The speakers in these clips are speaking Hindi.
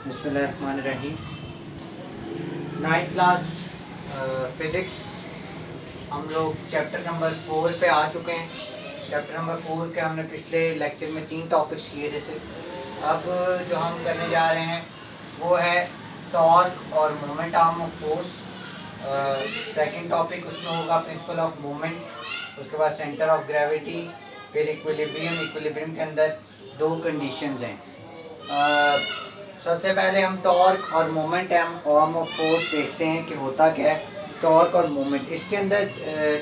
बिस्मिल्लाहिर्रहमानिर्रहीम। 9th क्लास फिज़िक्स हम लोग चैप्टर नंबर 4 पे आ चुके हैं। चैप्टर नंबर 4 के हमने पिछले लेक्चर में 3 टॉपिक्स किए थे सिर्फ। अब जो हम करने जा रहे हैं वो है टॉर्क और moment arm of force. Second topic उसमें होगा प्रिंसिपल ऑफ मोमेंट, उसके बाद सेंटर ऑफ ग्रेविटी, फिर इक्विलिब्रियम। इक्विलिब्रियम के अंदर 2 कंडीशंस हैं। सबसे पहले हम टॉर्क और मोमेंट आर्म ऑफ फोर्स देखते हैं कि होता क्या है टॉर्क और मोमेंट। इसके अंदर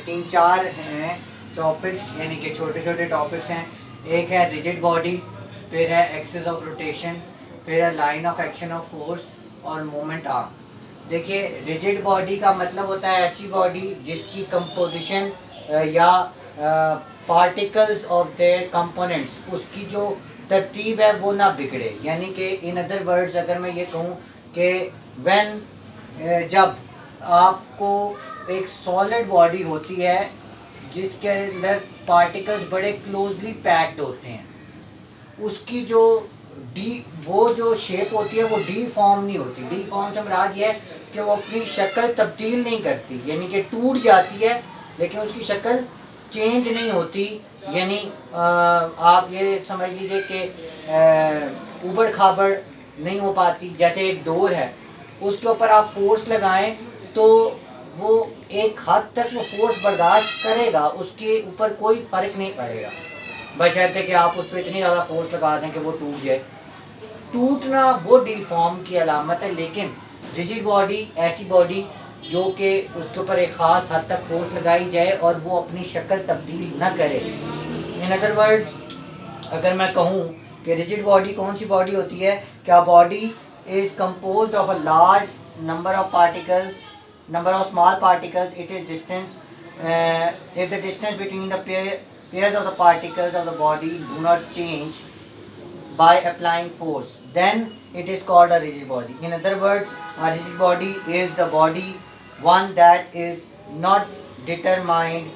3-4 हैं टॉपिक्स, यानी कि छोटे छोटे टॉपिक्स हैं। एक है रिजिड बॉडी, फिर है एक्सिस ऑफ रोटेशन, फिर है line of action of force और मोमेंट आर्म। देखिए, रिजिड बॉडी का मतलब होता है ऐसी बॉडी जिसकी कंपोजिशन या पार्टिकल्स ऑफ देयर कंपोनेंट्स, उसकी जो तरतीब है वो ना बिगड़े। यानी कि इन अदर वर्ड्स अगर मैं ये कहूँ कि जब आपको एक सॉलिड बॉडी होती है जिसके अंदर पार्टिकल्स बड़े क्लोजली पैक्ड होते हैं, उसकी जो वो जो शेप होती है वो डी फॉर्म नहीं होती। डी फॉर्म से मुराद ये है कि वो अपनी शक्ल तब्दील नहीं करती, यानी कि टूट जाती है लेकिन उसकी शक्ल चेंज नहीं होती। यानी आप ये समझ लीजिए कि उबड़ खाबड़ नहीं हो पाती। जैसे एक डोर है, उसके ऊपर आप फोर्स लगाएं तो वो एक हद तक वो फोर्स बर्दाश्त करेगा, उसके ऊपर कोई फर्क नहीं पड़ेगा, बशर्ते कि आप उस पर इतनी ज़्यादा फोर्स लगा दें कि वो टूट जाए। टूटना वो डिफॉर्म की अलामत है। लेकिन रिजिड बॉडी ऐसी बॉडी जो कि उसके ऊपर एक ख़ास हद तक फोर्स लगाई जाए और वो अपनी शक्ल तब्दील न करे। इन अदर वर्ड्स अगर मैं कहूँ कि रिजिड बॉडी कौन सी बॉडी होती है, क्या body is composed of a large number of particles, number of small particles, it is distance, if the distance between the pairs of the particles of the body do not change by applying force, then it is called a rigid body. In other words, a rigid body is the body one that is not determined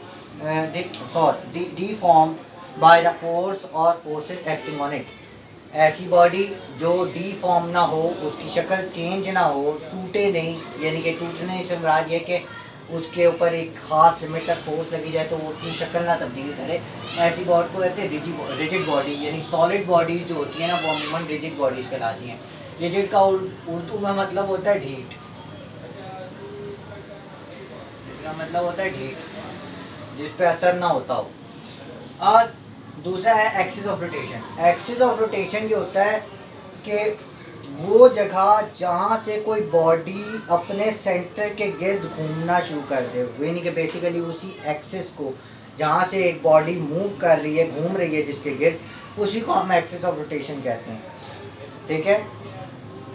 deformed by the force or forces acting on it. ऐसी बॉडी जो डी फॉर्म ना हो, उसकी शक्ल चेंज ना हो, टूटे नहीं, यानी कि टूटने से मुराद ये कि उसके ऊपर एक ख़ास लिमिट तक फोर्स लगी जाए तो वो अपनी शक्ल ना तब्दील करे, ऐसी बॉडी को कहते हैं रिजिड बॉडी। यानी सॉलिड बॉडीज जो होती है ना वो अमूमन रिजिड बॉडीज़ कहलाती हैं। रिजिड का उर्दू में मतलब होता है ढीठ। इसका मतलब होता है ढीठ, जिस पे असर ना होता हो। और दूसरा है axis of rotation. Axis of rotation ये होता है कि वो जगह जहाँ से कोई बॉडी अपने सेंटर के गिर्द घूमना शुरू कर दे, यानी कि बेसिकली उसी एक्सिस को जहाँ से एक बॉडी मूव कर रही है, घूम रही है जिसके गिर्द, उसी को हम एक्सिस ऑफ रोटेशन कहते हैं। ठीक है,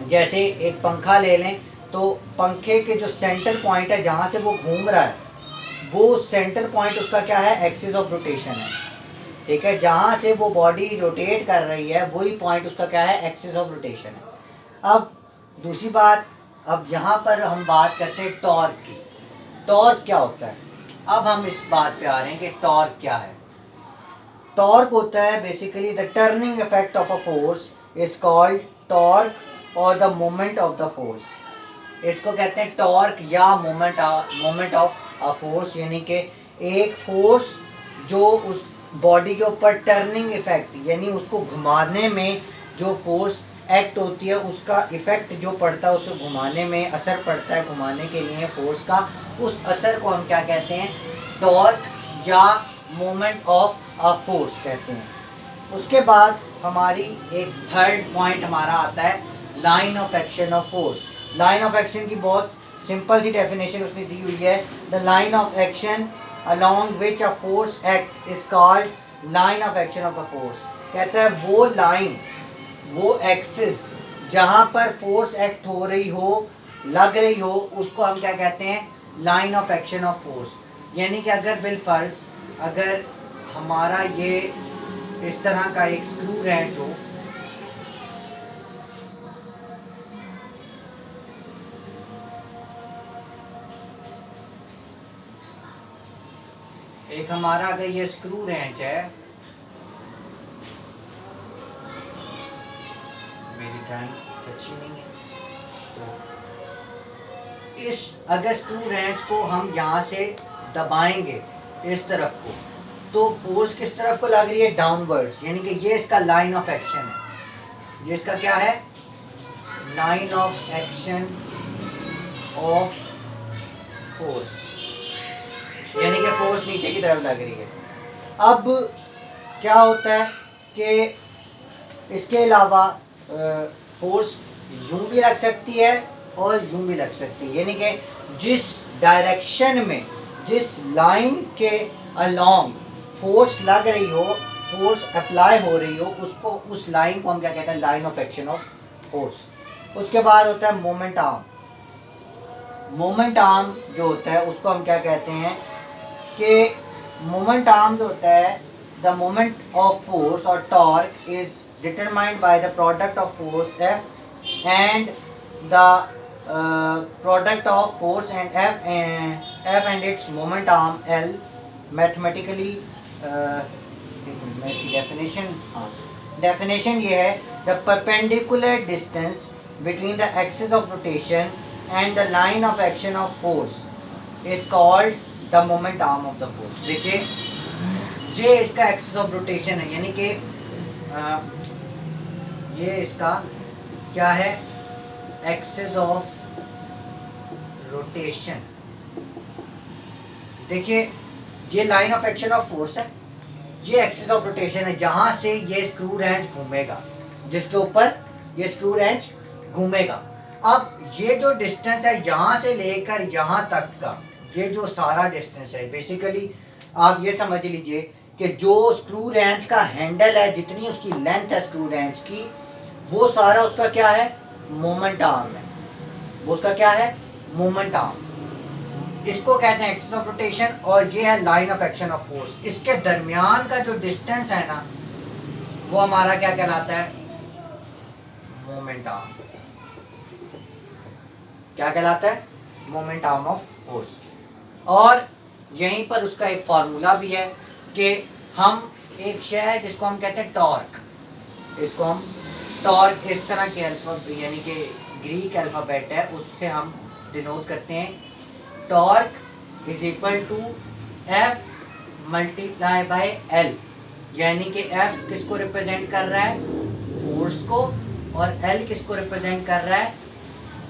जैसे एक पंखा ले लें तो पंखे के जो सेंटर पॉइंट है जहाँ से वो घूम रहा है, वो सेंटर पॉइंट उसका क्या है, एक्सिस ऑफ रोटेशन है। ठीक है, जहाँ से वो बॉडी रोटेट कर रही है वही पॉइंट उसका क्या है, एक्सिस ऑफ रोटेशन है। अब दूसरी बात, अब यहाँ पर हम बात करते हैं टॉर्क की। टॉर्क क्या होता है, अब हम इस बात पे आ रहे हैं कि टॉर्क क्या है। टॉर्क होता है basically the turning effect of a force is called torque और the moment of the force. इसको कहते हैं टॉर्क या मोमेंट ऑफ अ फोर्स, यानी कि एक फोर्स जो उस बॉडी के ऊपर टर्निंग इफेक्ट, यानी उसको घुमाने में जो फोर्स एक्ट होती है, उसका इफेक्ट जो पड़ता है, उसको घुमाने में असर पड़ता है, घुमाने के लिए फोर्स का, उस असर को हम क्या कहते हैं, टॉर्क या मोमेंट ऑफ अ फोर्स कहते हैं। उसके बाद हमारी एक थर्ड पॉइंट हमारा आता है line of action of force. Line of action की बहुत सिंपल सी डेफिनेशन उसने दी हुई है, the line of action along which a force act is called line of action of the force। कहता है वो लाइन, वो एक्सिस जहाँ पर फोर्स एक्ट हो रही हो, लग रही हो, उसको हम क्या कहते हैं, line of action of force. यानी कि अगर बिलफर्ज अगर हमारा ये इस तरह का एक स्क्रू रेंच हो, एक हमारा अगर ये स्क्रू रेंच है, ड्राइंग अच्छी नहीं है। तो इस अगर स्क्रू रेंच को हम यहाँ से दबाएंगे इस तरफ को, तो फोर्स किस तरफ को लग रही है? डाउनवर्ड्स, यानी कि ये इसका लाइन ऑफ एक्शन है। ये इसका क्या है? Line of action of force, यानी कि फोर्स नीचे की तरफ लग रही है। अब क्या होता है कि इसके अलावा फोर्स यूं भी लग सकती है और यूं भी लग सकती है, यानी कि जिस डायरेक्शन में, जिस लाइन के अलोंग फोर्स लग रही हो, फोर्स अप्लाई हो रही हो, उसको, उस लाइन को हम क्या कहते हैं? Line of action of force. उसके बाद होता है मोमेंट आर्म। मोमेंट आर्म जो होता है उसको हम क्या कहते हैं कि मोमेंट आर्म जो होता है, द मोमेंट ऑफ फोर्स और torque is determined by the product of force F and the product of force and F and its moment arm L mathematically definition ये है, the perpendicular distance between the axis of rotation and the line of action of force is called the moment arm of the force। देखिए ये इसका एक्सिस ऑफ रोटेशन है, यानी कि ये इसका क्या है? Axis of rotation. देखिए ये line of action of force है, ये एक्सिस ऑफ रोटेशन है, जहां से ये स्क्रू रेंच घूमेगा, जिसके ऊपर ये स्क्रू रेंच घूमेगा। अब ये जो डिस्टेंस है यहाँ से लेकर यहाँ तक का, ये जो सारा डिस्टेंस है, बेसिकली आप ये समझ लीजिए कि जो स्क्रू रेंच का हैंडल है, जितनी उसकी लेंथ है स्क्रू रेंच की, वो सारा उसका क्या है? मोमेंट आर्म है। वो उसका क्या है? Moment arm. इसको कहते हैं एक्सिस ऑफ रोटेशन, और ये है line of action of force. इसके दरमियान का जो डिस्टेंस है ना, वो हमारा क्या कहलाता है? Moment arm. क्या कहलाता है? Moment arm of force. और यहीं पर उसका एक फार्मूला भी है कि हम एक शय है जिसको हम कहते हैं टॉर्क, इसको हम टॉर्क, इस तरह के अल्फाबेट, यानी कि ग्रीक अल्फाबेट है, उससे हम डिनोट करते हैं। Torque is equal to F multiply by L, यानी कि एफ किसको रिप्रेजेंट कर रहा है? फोर्स को, और एल किसको रिप्रेजेंट कर रहा है?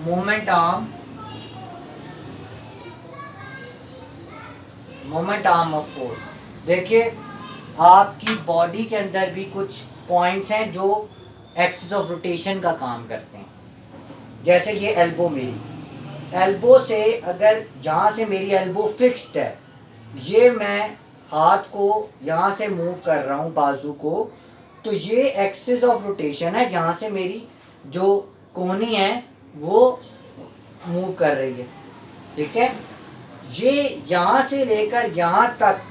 Moment arm, moment arm of force. देखिए आपकी बॉडी के अंदर भी कुछ पॉइंट्स हैं जो एक्सिस ऑफ रोटेशन का काम करते हैं। जैसे ये एल्बो, मेरी एल्बो से, अगर यहाँ से मेरी एल्बो फिक्स्ड है, ये मैं हाथ को यहाँ से मूव कर रहा हूँ, बाजू को, तो ये एक्सिस ऑफ रोटेशन है, जहाँ से मेरी जो कोहनी है वो मूव कर रही है। ठीक है, ये यहाँ से लेकर यहाँ तक,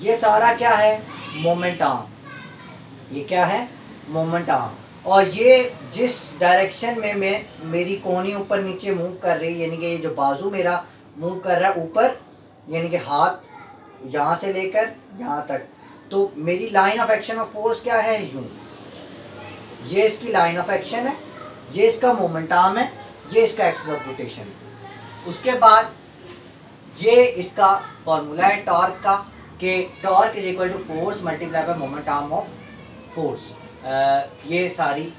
ये सारा क्या है? Moment arm. ये क्या है? Moment arm. और ये जिस डायरेक्शन में मैं, मेरी कोहनी ऊपर नीचे मूव कर रही है, यानी कि ये जो बाजू मेरा मूव कर रहा है ऊपर, यानी कि हाथ यहाँ से लेकर यहाँ तक, तो मेरी line of action of force क्या है? यूं। ये इसकी लाइन ऑफ एक्शन है, ये इसका मोमेंट आर्म है, ये इसका एक्सिस ऑफ रोटेशन है। उसके बाद ये इसका फॉर्मूला है टॉर्क का, कि torque is equal to force multiply by moment arm of force. ये सारी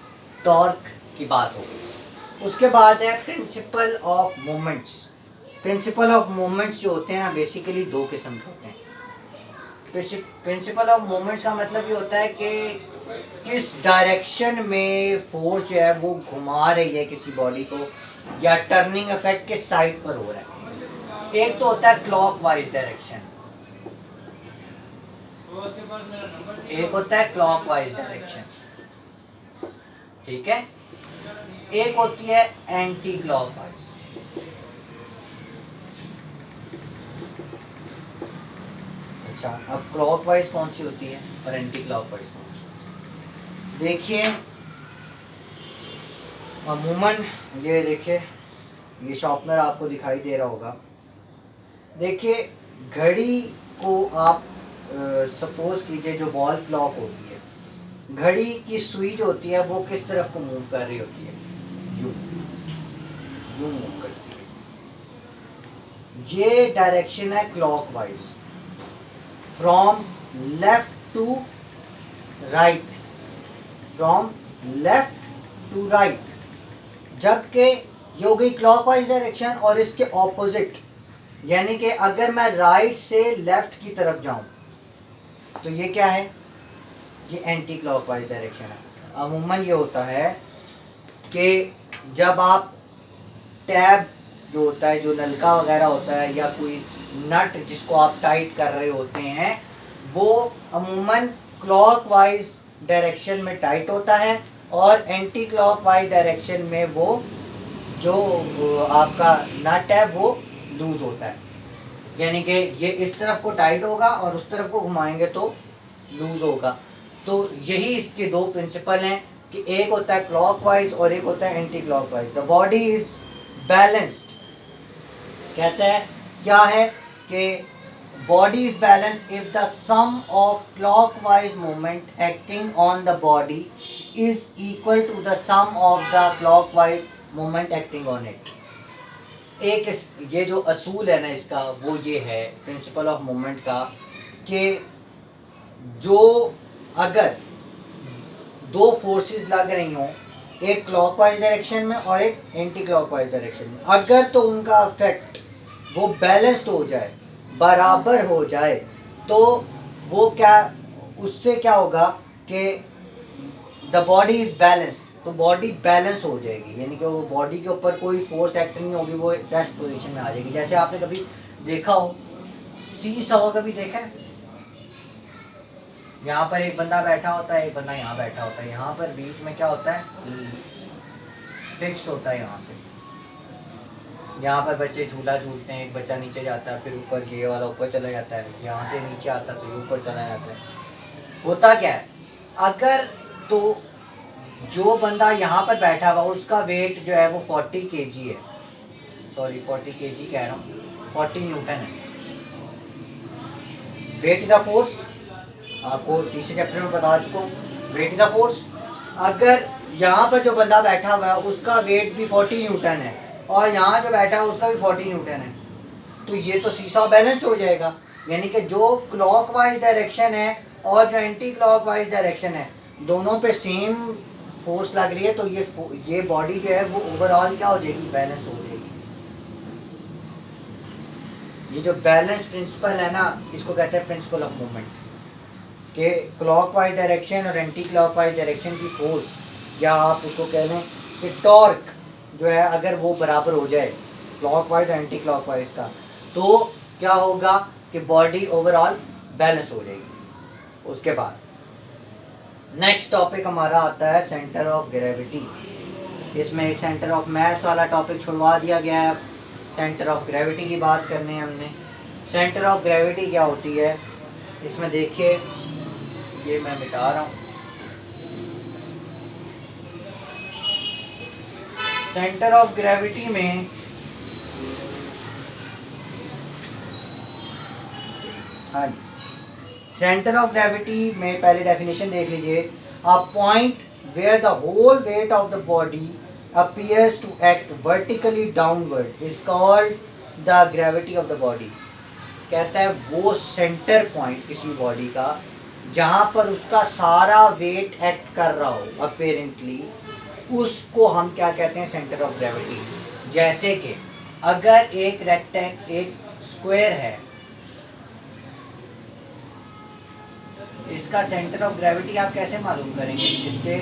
टॉर्क की बात हो गई। उसके बाद है principle of moments. Principle of moments जो होते हैं ना, बेसिकली दो किस्म के होते हैं। प्रिंसिपल ऑफ मोमेंट्स का मतलब ये होता है कि किस डायरेक्शन में फोर्स जो है वो घुमा रही है किसी बॉडी को, या टर्निंग इफेक्ट किस साइड पर हो रहा है। एक तो होता है क्लॉकवाइज डायरेक्शन, एक होता है क्लॉकवाइज डायरेक्शन, ठीक है, एक होती है एंटी क्लॉकवाइज। अच्छा, अब क्लॉकवाइज कौन सी होती है और एंटी क्लॉकवाइज कौन सी? देखिए अमूमन, ये देखिए, ये शॉर्पनर आपको दिखाई दे रहा होगा। देखिए घड़ी को आप सपोज कीजिए, जो वॉल क्लॉक होती है, घड़ी की सुई जो होती है वो किस तरफ को मूव कर रही होती है, यूं यूं मूव करती है। ये डायरेक्शन है clockwise, from left to right, from left to right. जबकि ये हो गई क्लॉकवाइज डायरेक्शन, और इसके ऑपोजिट यानी कि अगर मैं राइट से लेफ्ट की तरफ जाऊं तो ये क्या है, ये एंटी क्लॉकवाइज डायरेक्शन है। अमूमन ये होता है कि जब आप टैब जो होता है, जो नलका वगैरह होता है, या कोई नट जिसको आप टाइट कर रहे होते हैं, वो अमूमन क्लॉकवाइज डायरेक्शन में टाइट होता है, और एंटी क्लॉकवाइज डायरेक्शन में वो जो आपका नट है वो लूज होता है। यानी कि ये इस तरफ को टाइट होगा और उस तरफ को घुमाएंगे तो लूज होगा। तो यही इसके दो प्रिंसिपल हैं कि एक होता है क्लॉकवाइज और एक होता है anti clockwise. The body is balanced, कहता है क्या है कि body is balanced if the sum of clockwise movement acting on the body is equal to the sum of the clockwise movement acting on it. एक ये जो असूल है ना इसका, वो ये है प्रिंसिपल ऑफ मूवमेंट का, कि जो अगर दो फोर्सेस लग रही हों, एक क्लॉकवाइज डायरेक्शन में और एक एंटी क्लॉकवाइज डायरेक्शन में, अगर तो उनका इफेक्ट वो बैलेंस्ड हो जाए, बराबर हो जाए, तो वो क्या, उससे क्या होगा कि द बॉडी इज बैलेंस्ड, तो बॉडी बैलेंस हो जाएगी, यानी कि वो बॉडी के ऊपर कोई फोर्स एक्ट नहीं होगी, वो रेस्ट पोजीशन में आ जाएगी। जैसे आपने कभी देखा हो सी सॉ, कभी देखा है, यहाँ पर एक बंदा बैठा होता है, एक बंदा यहाँ बैठा होता है, यहाँ पर बीच में क्या होता है, फिक्स होता है। यहाँ से यहाँ पर बच्चे झूला झूलते हैं, एक बच्चा नीचे जाता है, फिर ऊपर, ये वाला ऊपर चला जाता है, यहाँ से नीचे आता है तो ये ऊपर चला जाता है। होता क्या है, अगर तो जो बंदा यहाँ पर बैठा हुआ उसका वेट जो है वो 40 kg है, सॉरी 40 kg कह रहा हूँ, 40 न्यूटन है। वेट इज अ फोर्स, आपको तीसरे चैप्टर में बता चुका हूँ, वेट इज अ फोर्स। अगर यहाँ पर जो बंदा बैठा हुआ है उसका वेट भी 40 न्यूटन है, और यहाँ जो बैठा है उसका भी 40 न्यूटन है, तो ये तो सीसा बैलेंस्ड हो जाएगा। यानी कि जो क्लॉकवाइज डायरेक्शन है और जो एंटी क्लॉकवाइज डायरेक्शन है, दोनों पे सेम फोर्स लग रही है, तो ये बॉडी जो है वो ओवरऑल क्या हो जाएगी, बैलेंस हो जाएगी। ये जो बैलेंस प्रिंसिपल है ना, इसको कहते हैं प्रिंसिपल ऑफ मूवमेंट, कि क्लॉकवाइज डायरेक्शन और एंटी क्लॉकवाइज डायरेक्शन की फोर्स, या आप उसको कह लें कि टॉर्क जो है, अगर वो बराबर हो जाए क्लॉकवाइज और एंटी क्लॉकवाइज का, तो क्या होगा कि बॉडी ओवरऑल बैलेंस हो जाएगी। उसके बाद नेक्स्ट टॉपिक हमारा आता है सेंटर ऑफ ग्रेविटी। इसमें एक सेंटर ऑफ मास वाला टॉपिक छुड़वा दिया गया है, सेंटर ऑफ ग्रेविटी की बात करनी है हमने। सेंटर ऑफ ग्रेविटी क्या होती है, इसमें देखिए, ये मैं मिटा रहा हूँ। सेंटर ऑफ ग्रेविटी में हाँ जी, सेंटर ऑफ ग्रेविटी में पहले डेफिनेशन देख लीजिए, a point where the whole weight of the body appears to act vertically downward is called the gravity of the body। कहता है वो सेंटर पॉइंट किसी बॉडी का जहाँ पर उसका सारा वेट एक्ट कर रहा हो अपेरेंटली, उसको हम क्या कहते हैं, सेंटर ऑफ ग्रेविटी। जैसे कि अगर एक स्क्वायर है, इसका सेंटर ऑफ ग्रेविटी आप कैसे मालूम करेंगे, इसके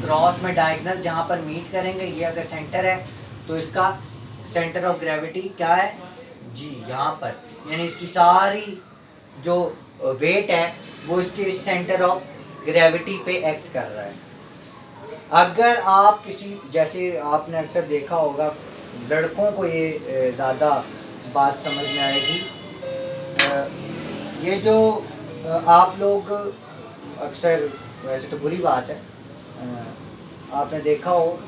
क्रॉस में डायगोनल जहाँ पर मीट करेंगे, ये अगर सेंटर है तो इसका सेंटर ऑफ ग्रेविटी क्या है जी, यहाँ पर, यानी इसकी सारी जो वेट है वो इसके सेंटर ऑफ ग्रेविटी पे एक्ट कर रहा है। अगर आप किसी, जैसे आपने अक्सर देखा होगा, लड़कों को ये ज़्यादा बात समझ में आएगी, ये जो आप लोग अक्सर, वैसे तो बुरी बात है, आपने देखा हो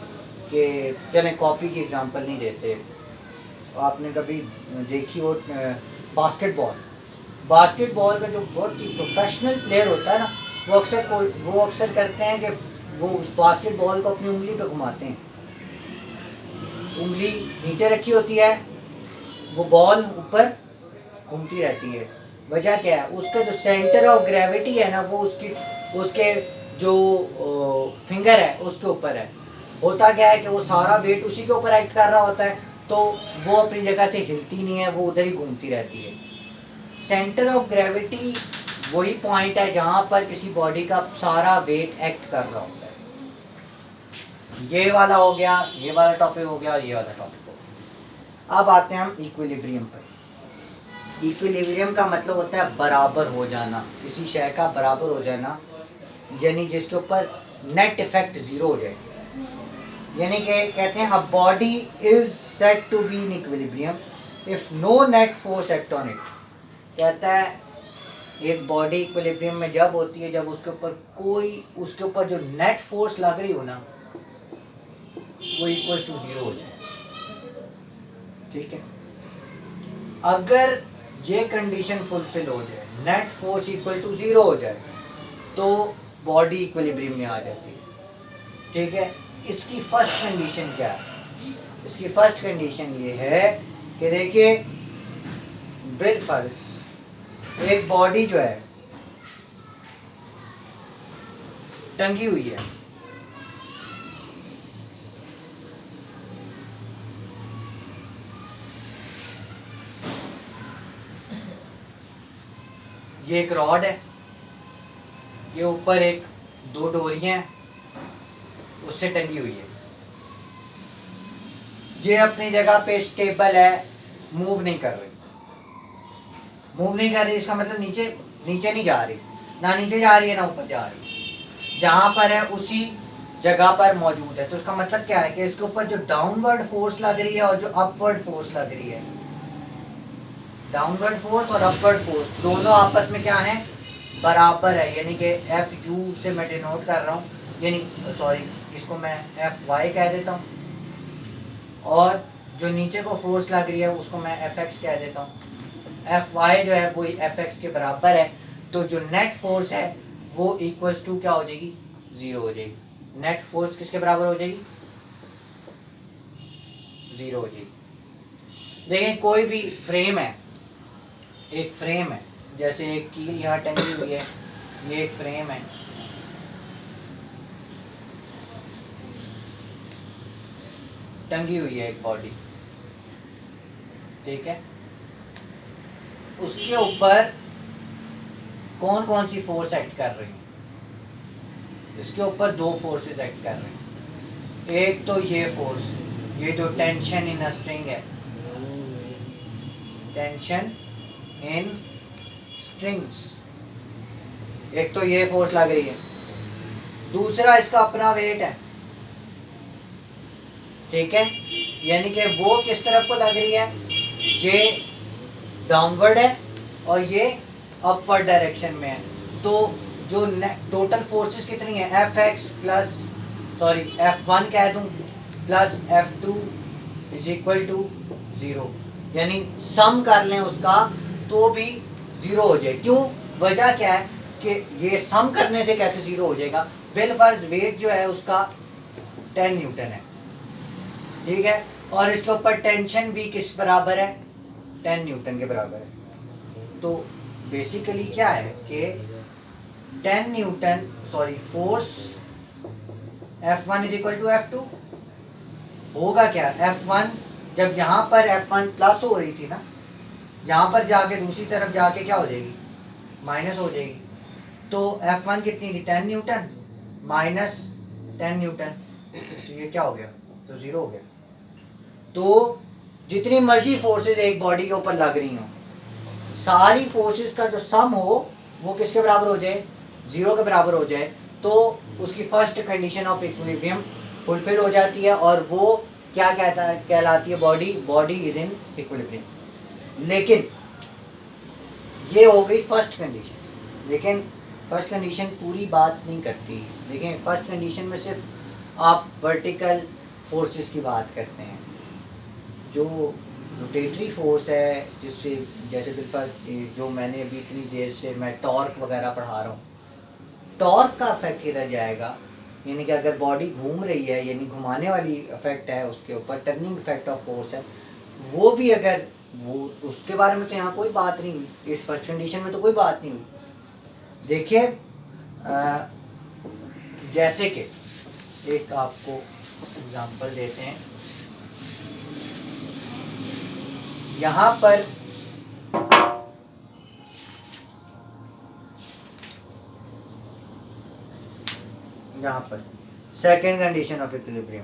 कि, चलें कॉपी की एग्जांपल नहीं देते, आपने कभी देखी हो बास्केटबॉल का जो बहुत ही प्रोफेशनल प्लेयर होता है ना, वो अक्सर करते हैं कि वो उस बास्केटबॉल को अपनी उंगली पे घुमाते हैं, उंगली नीचे रखी होती है, वो बॉल ऊपर घूमती रहती है। वजह क्या है, उसका जो सेंटर ऑफ ग्रेविटी है ना वो उसके जो फिंगर है उसके ऊपर है। होता क्या है कि वो सारा वेट उसी के ऊपर एक्ट कर रहा होता है, तो वो अपनी जगह से हिलती नहीं है, वो उधर ही घूमती रहती है। सेंटर ऑफ ग्रेविटी वही पॉइंट है जहां पर किसी बॉडी का सारा वेट एक्ट कर रहा होता है। ये वाला हो गया, ये वाला टॉपिक हो गया, ये वाला टॉपिक हो गया। अब आते हैं हम इक्विलिब्रियम पर। इक्विलिब्रियम का मतलब होता है बराबर हो जाना, किसी शय का बराबर हो जाना, यानी जिसके ऊपर नेट इफेक्ट जीरो हो जाए। यानी कि कहते हैं a body is said to be in equilibrium if no net force act on it. कहता है एक बॉडी इक्विलिब्रियम में जब होती है जब उसके ऊपर जो नेट फोर्स लग रही हो ना वो इक्वल टू जीरो हो जाए। ठीक है, अगर ये कंडीशन फुलफिल हो जाए, net force equal to zero हो जाए, तो बॉडी इक्विलिब्रियम में आ जाती है। ठीक है, इसकी फर्स्ट कंडीशन क्या है? इसकी फर्स्ट कंडीशन ये है कि देखिए बिलफर्ज एक बॉडी जो है टंगी हुई है, ये एक रॉड है, ये ऊपर एक दो डोरियां हैं उससे टंगी हुई है, ये अपनी जगह पे स्टेबल है, मूव नहीं कर रही। मूव नहीं कर रही इसका मतलब नीचे नहीं जा रही, ना नीचे जा रही है ना ऊपर जा रही, जहां पर है उसी जगह पर मौजूद है। तो इसका मतलब क्या है कि इसके ऊपर जो डाउनवर्ड फोर्स लग रही है और जो अपवर्ड फोर्स लग रही है, डाउनवर्ड फोर्स और अपवर्ड फोर्स दोनों आपस में क्या है, बराबर है। यानी कि एफ यू से मैं डिनोट कर रहा हूँ, यानी सॉरी इसको मैं एफ वाई कह देता हूँ, और जो नीचे को फोर्स लग रही है उसको मैं एफ एक्स कह देता हूँ। एफ वाई जो है वो एफ एक्स के बराबर है, तो जो नेट फोर्स है वो इक्वल्स टू क्या हो जाएगी, जीरो हो जाएगी। नेट फोर्स किसके बराबर हो जाएगी, जीरो हो जाएगी। देखिए कोई भी फ्रेम है, एक फ्रेम है, जैसे एक कील यहाँ टंगी हुई है, ये एक फ्रेम है, टंगी हुई है एक बॉडी। ठीक है, उसके ऊपर कौन कौन सी फोर्स एक्ट कर रही है? इसके ऊपर दो फोर्सेस एक्ट कर रही हैं। एक तो ये फोर्स, ये जो टेंशन इन स्ट्रिंग है, टेंशन इन स्ट्रिंग्स, एक तो ये फोर्स लग रही है, दूसरा इसका अपना वेट है। ठीक है, यानी कि वो किस तरफ को लग रही है, ये डाउनवर्ड है और ये अपवर्ड डायरेक्शन में है। तो जो टोटल फोर्सेस कितनी है, F X plus sorry F one कह दूं plus F two is equal to zero, यानी सम कर लें उसका तो भी जीरो हो जाए। क्यों, वजह क्या है कि ये सम करने से कैसे जीरो हो जाएगा, बिलफर्ज वेट जो है उसका 10 न्यूटन है। ठीक है, और इसके ऊपर टेंशन भी किस बराबर है, 10 न्यूटन के बराबर है। तो बेसिकली क्या है कि 10 newton sorry force F1 is equal to F2 होगा क्या, F1 जब यहाँ पर F1 प्लस हो रही थी ना, यहाँ पर जाके दूसरी तरफ जाके क्या हो जाएगी, माइनस हो जाएगी। तो F1 कितनी थी, 10 न्यूटन माइनस 10 न्यूटन, तो ये क्या हो गया, तो जीरो हो गया। तो जितनी मर्जी फोर्सेस एक बॉडी के ऊपर लग रही हो, सारी फोर्सेस का जो सम हो वो किसके बराबर हो जाए, जीरो के बराबर हो जाए, तो उसकी first condition of equilibrium fulfil हो जाती है, और वो क्या कहलाती है, बॉडी इज इन इक्विलिब्रियम। लेकिन ये हो गई फर्स्ट कंडीशन, लेकिन फर्स्ट कंडीशन पूरी बात नहीं करती। लेकिन फर्स्ट कंडीशन में सिर्फ आप वर्टिकल फोर्सेस की बात करते हैं, जो रोटेटरी फोर्स है, जिससे जैसे बिल्कुल जो मैंने अभी इतनी देर से मैं टॉर्क वगैरह पढ़ा रहा हूँ, टॉर्क का इफेक्ट किधर जाएगा, यानी कि अगर बॉडी घूम रही है यानी घुमाने वाली इफेक्ट है उसके ऊपर, टर्निंग इफेक्ट ऑफ फोर्स है, वो भी अगर वो उसके बारे में तो यहाँ कोई बात नहीं हुई, इस फर्स्ट कंडीशन में तो कोई बात नहीं हुई। देखिए जैसे कि एक आपको एग्जांपल देते हैं, यहाँ पर second condition of equilibrium,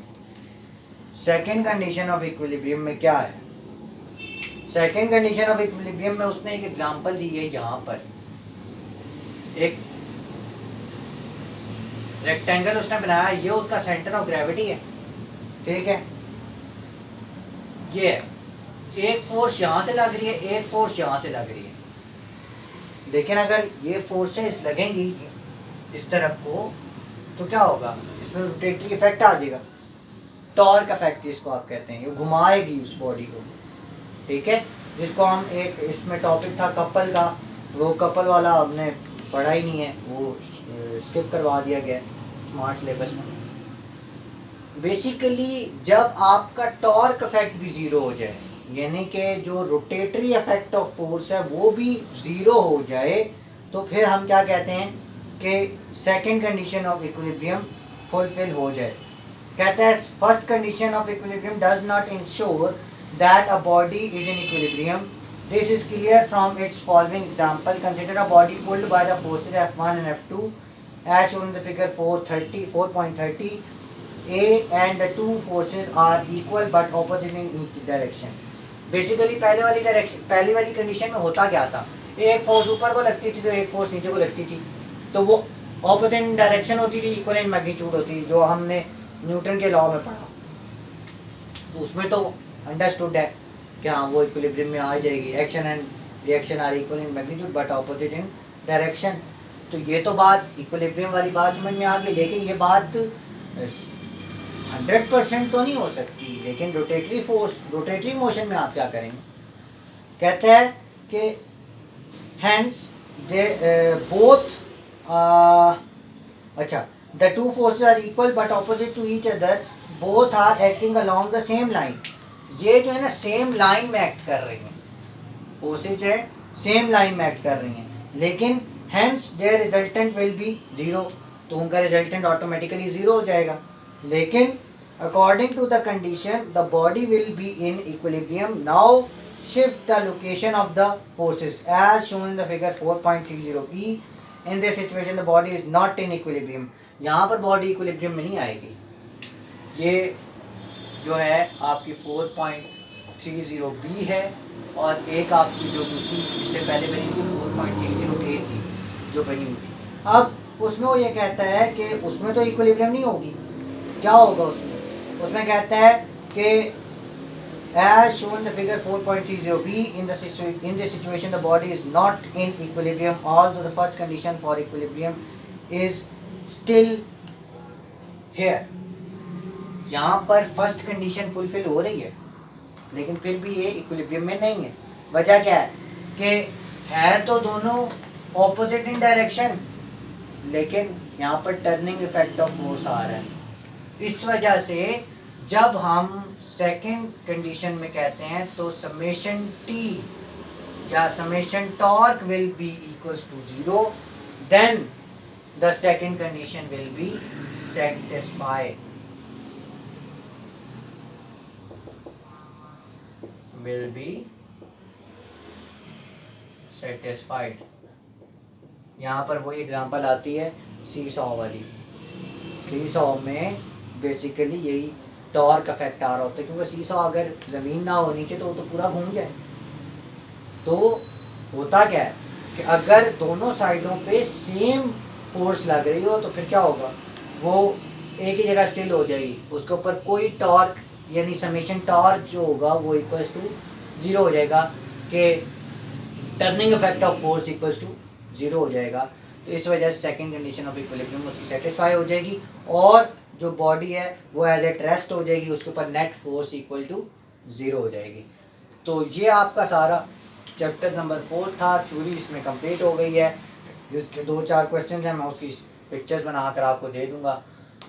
second condition of equilibrium में क्या है, सेकेंड कंडीशन ऑफ इक्विलिब्रियम में उसने एक एग्जांपल दी है, यहाँ पर एक रेक्टेंगल उसने बनाया, ये उसका सेंटर ऑफ ग्रेविटी है, ठीक है, ये है, एक फोर्स यहाँ से लग रही है, एक फोर्स यहाँ से लग रही है, लेकिन अगर ये फोर्सेस लगेंगी इस तरफ को तो क्या होगा, इसमें रोटेटरी इफेक्ट आ जाएगा, टॉर्क इफेक्ट जिसको आप कहते हैं, ये घुमाएगी उस बॉडी को, ठीक है, जिसको हम एक इसमें टॉपिक था कपल का, वो कपल वाला हमने पढ़ा ही नहीं है, वो स्किप करवा दिया गया स्मार्ट सिलेबस में। बेसिकली जब आपका टॉर्क इफेक्ट भी ज़ीरो हो जाए, यानी कि जो रोटेटरी इफेक्ट ऑफ फोर्स है वो भी ज़ीरो हो जाए, तो फिर हम क्या कहते हैं कि second condition of equilibrium fulfil हो जाए। कहता है first condition of equilibrium does not ensure that a body is in equilibrium, this is clear from its following example, consider a body pulled by the forces F1 and F2 as shown in the figure 4.30. A and the two forces are equal but opposite in each direction. Basically पहले वाली कंडीशन में होता क्या था, एक फोर्स ऊपर को लगती थी तो एक फोर्स नीचे को लगती थी, तो वो ऑपोजिट इन डायरेक्शन होती थी, इक्वल इन मैग्नीट्यूड होती थी, जो हमने न्यूटन के लॉ में पढ़ा, तो उसमें तो अंडरस्टूड है कि हाँ वो इक्विलिब्रियम में आ जाएगी, action and reaction are equal in magnitude but opposite in direction. तो ये तो बात इक्विलिब्रियम वाली बात समझ में आ गई, लेकिन ये बात 100% तो नहीं हो सकती, लेकिन रोटेटरी फोर्स, रोटेटरी मोशन में आप क्या करेंगे, कहते हैं कि हैंस दे बोथ अच्छा the two forces are equal but opposite to each other, both are acting along the same line, ये जो है ना सेम लाइन में एक्ट कर रही हैं, फोर्सेस जो है सेम लाइन में एक्ट कर रही हैं, लेकिन hence their resultant will be zero, तो उनका रिजल्टेंट ऑटोमेटिकली जीरो हो जाएगा, लेकिन according to the condition the body will be in equilibrium. Now shift the location of the forces as shown in the figure 4.30b. In this situation the body is not in equilibrium. यहाँ पर बॉडी इक्विलिब्रियम में नहीं आएगी, ये जो है आपकी 4.30b है, और एक आपकी जो दूसरी इससे पहले बनी थी 4.30a थी जो बनी हुई थी। अब उसमें वो ये कहता है कि उसमें तो इक्विलिब्रियम नहीं होगी, क्या होगा उसमें, उसमें कहता है कि as shown in the figure 4.30b, in this situation the body is not in equilibrium, although the first condition for equilibrium is still here. यहाँ पर फर्स्ट कंडीशन फुलफिल हो रही है, लेकिन फिर भी ये इक्विलिब्रियम में नहीं है। वजह क्या है कि है तो दोनों ऑपोजिट इन डायरेक्शन, लेकिन यहाँ पर टर्निंग इफेक्ट ऑफ फोर्स आ रहा है, इस वजह से जब हम सेकेंड कंडीशन में कहते हैं तो समेशन टी या summation torque will be equals to zero, then the second condition will be satisfied, will be satisfied। यहाँ पर वही एग्जांपल आती है सी सॉ वाली, सी सॉ में बेसिकली यही टॉर्क इफेक्ट आ रहा होता है, क्योंकि सी सॉ अगर ज़मीन ना हो नीचे तो वो तो पूरा घूम जाए। तो होता क्या है कि अगर दोनों साइडों पे सेम फोर्स लग रही हो तो फिर क्या होगा, वो एक ही जगह स्टिल हो जाएगी, उसके ऊपर कोई टॉर्क यानी समेशन टॉर्क जो होगा वो इक्वल्स टू जीरो हो जाएगा, कि turning effect of force equals to zero हो जाएगा। तो इस वजह से सेकंड कंडीशन ऑफ इक्विलिब्रियम उसकी सेटिस्फाई हो जाएगी, और जो बॉडी है वो एज एट रेस्ट हो जाएगी, उसके ऊपर net force equal to zero हो जाएगी। तो ये आपका सारा चैप्टर नंबर 4 था, थ्योरी इसमें कंप्लीट हो गई है, जिसके 2-4 क्वेश्चन हैं मैं उसकी पिक्चर्स बनाकर आपको दे दूंगा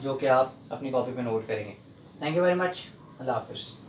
जो कि आप अपनी कॉपी पे नोट करेंगे। Thank you very much. अल्लाह हाफिज़।